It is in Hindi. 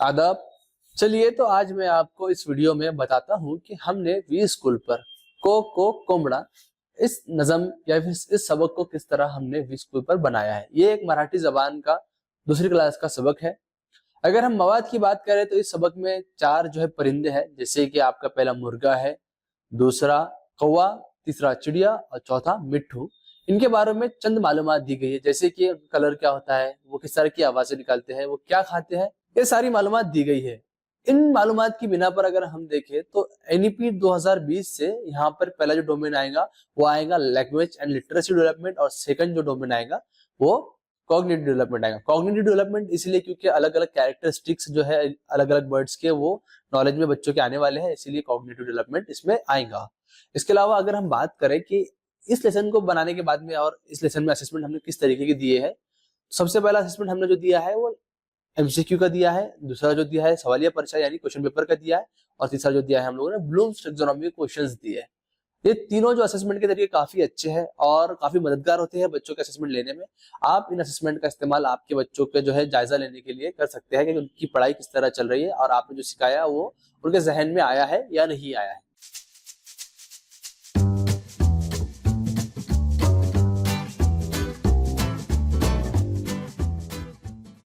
आदाब। चलिए तो आज मैं आपको इस वीडियो में बताता हूँ कि हमने वी स्कूल पर को कोमड़ा इस नज़म या फिर इस सबक को किस तरह हमने वी स्कूल पर बनाया है। ये एक मराठी जबान का दूसरी क्लास का सबक है। अगर हम मवाद की बात करें तो इस सबक में 4 जो है परिंदे हैं, जैसे कि आपका पहला मुर्गा है, दूसरा कौवा, तीसरा चिड़िया और चौथा मिट्ठू। इनके बारे में चंद मालूमात दी गई है, जैसे कि कलर क्या होता है, वो किस तरह की आवाजें निकालते हैं, वो क्या खाते हैं, ये सारी मालूमात दी गई है। इन मालूमात की बिना पर अगर हम देखें तो एनईपी 2020 से यहाँ पर पहला जो डोमेन आएगा वो आएगा लैंग्वेज एंड लिटरेसी डेवलपमेंट, और सेकंड जो डोमेन आएगा वो कॉग्निटिव डेवलपमेंट आएगा। कॉग्निटिव डेवलपमेंट इसलिए क्योंकि अलग अलग कैरेक्टरिस्टिक्स जो है अलग अलग वर्ड्स के वो नॉलेज में बच्चों के आने वाले हैं, इसीलिए कॉग्निटिव डेवलपमेंट इसमें आएगा। इसके अलावा अगर हम बात करें कि इस लेसन को बनाने के बाद में और इस लेसन में असेसमेंट हमने किस तरीके के दिए हैं, सबसे पहला असेसमेंट हमने जो दिया है वो एमसीक्यू का दिया है, दूसरा जो दिया है सवालिया पर्चा यानी क्वेश्चन पेपर का दिया है, और तीसरा जो दिया है हम लोगों ने ब्लूम्स टैक्सोनॉमी क्वेश्चंस दिए हैं। ये तीनों जो असेसमेंट के तरीके काफी अच्छे हैं और काफी मददगार होते हैं बच्चों के असेसमेंट लेने में। आप इन असेसमेंट का इस्तेमाल आपके बच्चों के जो है जायजा लेने के लिए कर सकते हैं कि उनकी पढ़ाई किस तरह चल रही है और आपने जो सिखाया वो उनके जहन में आया है या नहीं आया है।